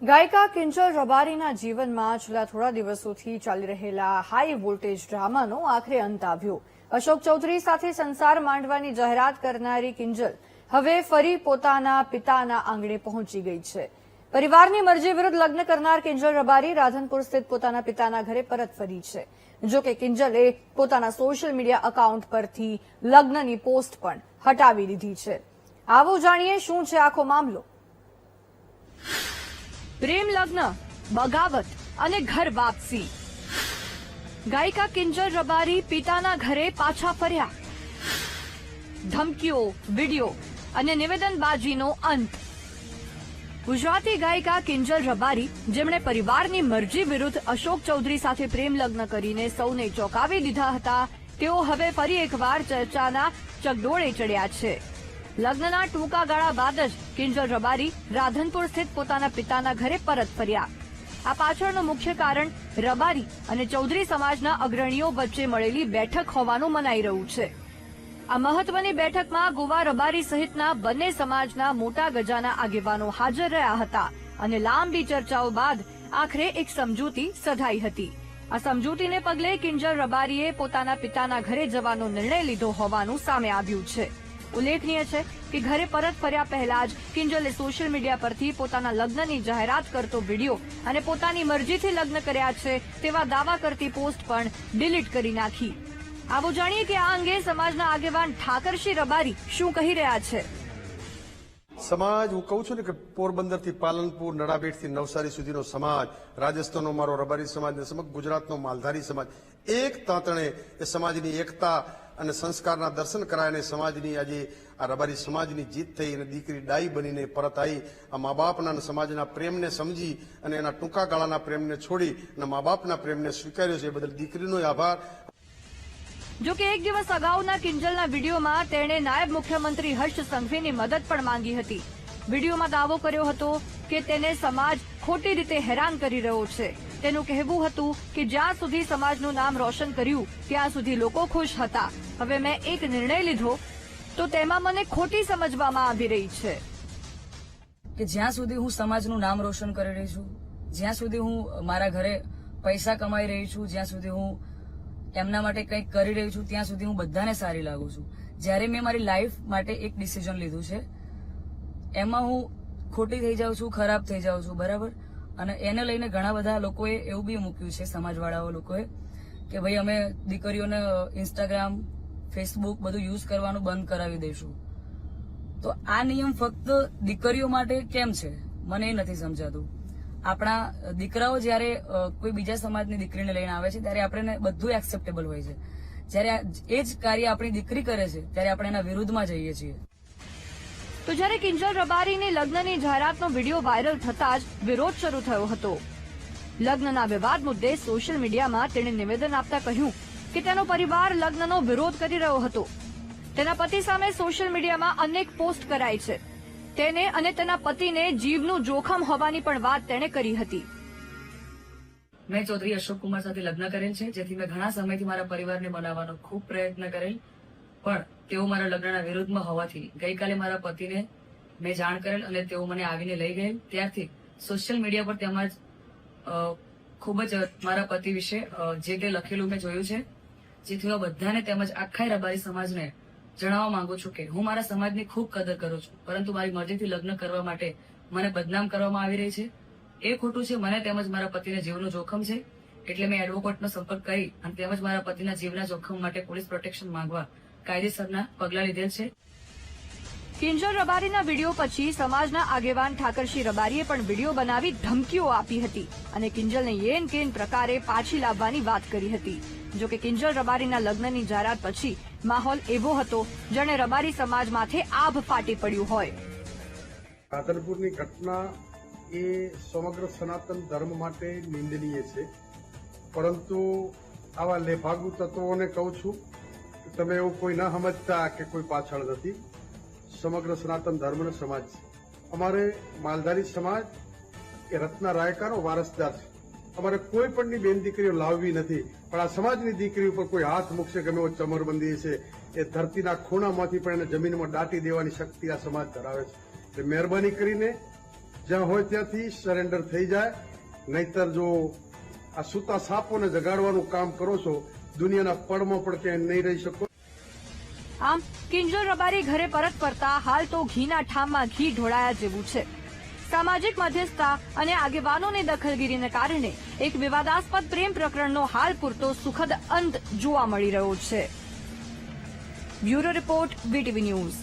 ગાયિકા કિંજલ રબારીના જીવનમાં છેલ્લા થોડા દિવસોથી ચાલી રહેલા હાઈ વોલ્ટેજ ડ્રામાનો આખરે અંત આવ્યો। અશોક ચૌધરી સાથે સંસાર માંડવાની જાહેરાત કરનારી કિંજલ હવે ફરી પોતાના પિતાના આંગણે પહોંચી ગઈ છે। પરિવારની મરજી વિરુદ્ધ લગ્ન કરનાર કિંજલ રબારી રાધનપુર સ્થિત પોતાના પિતાના ઘરે પરત ફરી છે। જો કે કિંજલે પોતાના સોશિયલ મીડિયા એકાઉન્ટ પરથી લગ્નની પોસ્ટ પણ હટાવી દીધી છે। આવો જાણીએ શું છે આખો મામલો। પ્રેમ લગ્ન, બગાવત અને ઘર વાપસી। ગાયિકા કિંજલ રબારી પિતાના ઘરે પાછા ફર્યા। ધમકીઓ, વિડીયો અને નિવેદનબાજીનો અંત। ગુજરાતી ગાયિકા કિંજલ રબારી, જેમણે પરિવારની મરજી વિરુદ્ધ અશોક ચૌધરી સાથે પ્રેમ લગ્ન કરીને સૌને ચોંકાવી દીધા હતા, તેઓ હવે ફરી એકવાર ચર્ચાના ચકડોળે ચડ્યા છે। લગ્નના ટૂંકા ગાળા બાદ જ કિંજલ રબારી રાધનપુર સ્થિત પોતાના પિતાના ઘરે પરત ફર્યા। આ પાછળનું મુખ્ય કારણ રબારી અને ચૌધરી સમાજના અગ્રણીઓ વચ્ચે મળેલી બેઠક હોવાનું મનાઈ રહ્યું છે। આ મહત્વની બેઠકમાં ગોવા રબારી સહિતના બંને સમાજના મોટા ગજાના આગેવાનો હાજર રહ્યા હતા અને લાંબી ચર્ચાઓ બાદ આખરે એક સમજૂતી સધાઈ હતી। આ સમજૂતીને પગલે કિંજલ રબારીએ પોતાના પિતાના ઘરે જવાનો નિર્ણય લીધો હોવાનું સામે આવ્યું છે। ઉલ્લેખનીય છે કે ઘરે પરત ફર્યા પહેલા જ કિંજલે સોશિયલ મીડિયા પરથી પોતાના લગ્નની જાહેરાત કરતો વિડીયો અને પોતાની મરજીથી લગ્ન કર્યા છે તેવા દાવા કરતી પોસ્ટ પણ ડિલીટ કરી નાખી। આવો જાણીએ કે આ અંગે સમાજના આગેવાન ઠાકરસિંહ રબારી શું કહી રહ્યા છે। સમાજ, હું કહું છું ને કે પોરબંદરથી પાલનપુર, નડાબેટથી નવસારી સુધીનો સમાજ, રાજસ્થાનનો મારો રબારી સમાજ ને સમગ્ર ગુજરાતનો માલધારી સમાજ એક તાંતણે એ સમાજની એકતા અને સંસ્કારના દર્શન કરાય અને સમાજની આજે આ રબારી સમાજની જીત થઈ અને દીકરી ડાઈ બનીને પરત આવી। આ મા બાપના અને સમાજના પ્રેમને સમજી અને એના ટૂંકા ગાળાના પ્રેમને છોડી અને મા બાપના પ્રેમને સ્વીકાર્યો છે, એ બદલ દીકરીનો આભાર। જો કે એક દિવસ અગાઉના કિંજલના વિડીયોમાં તેણે નાયબ મુખ્યમંત્રી હર્ષ સંઘવીની મદદ પણ માંગી હતી। વિડીયોમાં દાવો કર્યો હતો કે તેને સમાજ ખોટી રીતે હેરાન કરી રહ્યો છે। તેનું કહેવું હતું કે જ્યાં સુધી સમાજનું નામ રોશન કર્યું ત્યાં સુધી લોકો ખુશ હતા। હવે મેં એક નિર્ણય લીધો તો તેમાં મને ખોટી સમજવામાં આવી રહી છે કે જ્યાં સુધી હું સમાજનું નામ રોશન કરી રહી છું, જ્યાં સુધી હું મારા ઘરે પૈસા કમાઈ રહી છું, જ્યાં સુધી હું એમના માટે કંઈક કરી રહી છું, ત્યાં સુધી હું બધાને સારી લાગુ છું। જ્યારે મેં મારી લાઈફ માટે એક ડિસિઝન લીધું છે એમાં હું ખોટી થઈ જાઉં છું, ખરાબ થઈ જાઉં છું, બરાબર। અને એને લઈને ઘણા બધા લોકોએ એવું બી મૂક્યું છે, સમાજવાળાઓ લોકોએ, કે ભાઈ અમે દીકરીઓને ઇન્સ્ટાગ્રામ, ફેસબુક બધું યુઝ કરવાનું બંધ કરાવી દઈશું। તો આ નિયમ ફક્ત દીકરીઓ માટે કેમ છે મને એ નથી સમજાતું। આપણા દીકરાઓ જયારે કોઈ બીજા સમાજની દીકરીને લઈને આવે છે ત્યારે આપણે બધું એક્સેપ્ટેબલ હોય છે, જયારે એ જ કાર્ય આપણી દીકરી કરે છે ત્યારે આપણે એના વિરુદ્ધમાં જઈએ છીએ। તો જ્યારે કિંજલ રબારીની લગ્નની જાહેરાતનો વિડીયો વાયરલ થતા જ વિરોધ શરૂ થયો હતો। લગ્નના વિવાદ મુદ્દે સોશિયલ મીડિયામાં તેણે નિવેદન આપતા કહ્યું કે તેનો પરિવાર લગ્નનો વિરોધ કરી રહ્યો હતો। તેના પતિ સામે સોશિયલ મીડિયામાં અનેક પોસ્ટ કરાઈ છે। તેને અને તેના પતિને જીવનું જોખમ હોવાની પણ વાત તેણે કરી હતી। મેં ચૌધરી અશોક કુમાર સાથે લગ્ન કરેલ છે, જેથી મેં ઘણા સમયથી મારા પરિવારને બનાવવાનો ખૂબ પ્રયત્ન કરેલ, પણ તેઓ મારા લગ્નના વિરુદ્ધમાં હોવાથી ગઈકાલે મારા પતિને મેં જાણ કરેલ અને તેઓ મને આવીને લઈ ગયેલ। ત્યારથી સોશિયલ મીડિયા પર તેમજ ખૂબ જ મારા પતિ વિશે જે કંઈ લખેલું મેં જોયું છે, જેથી હું બધાને તેમજ આખા રબારી સમાજને જણાવવા માંગુ છું કે હું મારા સમાજની ખૂબ કદર કરું છું, પરંતુ મારી મરજીથી લગ્ન કરવા માટે મને બદનામ કરવામાં આવી રહી છે। એ ખોટું છે। મને તેમજ મારા પતિને જીવનું જોખમ છે, એટલે મેં એડવોકેટનો સંપર્ક કરી અને તેમજ મારા પતિના જીવના જોખમ માટે પોલીસ પ્રોટેક્શન માંગવા કાયદેસરના પગલાં લીધેલ છે। કિંજલ રબારીના વિડીયો પછી સમાજના આગેવાન ઠાકરસિંહ રબારીએ પણ વિડીયો બનાવી ધમકીઓ આપી હતી અને કિંજલને યેન કેન પ્રકારે પાછી લાવવાની વાત કરી હતી। જો કે કિંજલ રબારીના લગ્નની જાહેરાત પછી માહોલ એવો હતો જાણે રબારી સમાજ માથે આભ ફાટી પડ્યું હોય। રાધનપુરની ઘટના એ સમગ્ર સનાતન ધર્મ માટે નિંદનીય છે, પરંતુ આવા લેભાગુ તત્વોને કહું છું કે તમે એવું કોઈ ન સમજતા કે કોઈ પાછળ નથી। સમગ્ર સનાતન ધર્મનો સમાજ છે। અમારે માલધારી સમાજ એ રત્ના રાયકાનો વારસદાર છે। અમારે કોઈ પણની બેન દીકરીઓ લાવવી નથી, પણ આ સમાજની દીકરી ઉપર કોઈ હાથ મૂકશે ગમે એવો ચમરબંધી છે એ ધરતીના ખૂણામાંથી પણ એને જમીનમાં દાટી દેવાની શક્તિ આ સમાજ ધરાવે છે। એટલે મહેરબાની કરીને જ્યાં હોય ત્યાંથી સરેન્ડર થઈ જાય. નહીતર જો આ સૂતા સાપોને જગાડવાનું કામ કરો છો, દુનિયાના પડમાં પણ ક્યાંય નહીં રહી શકો. આમ કિંજલ રબારી ઘરે પરત ફરતા હાલ તો ઘીના ઠામમાં ઘી ઢોળાયા જેવું છે. સામાજિક મધ્યસ્થતા અને આગેવાનોની દખલગીરીને કારણે એક વિવાદાસ્પદ પ્રેમ પ્રકરણનો હાલ પૂરતો સુખદ અંત જોવા મળી રહ્યો છે. Bureau report, VTV news.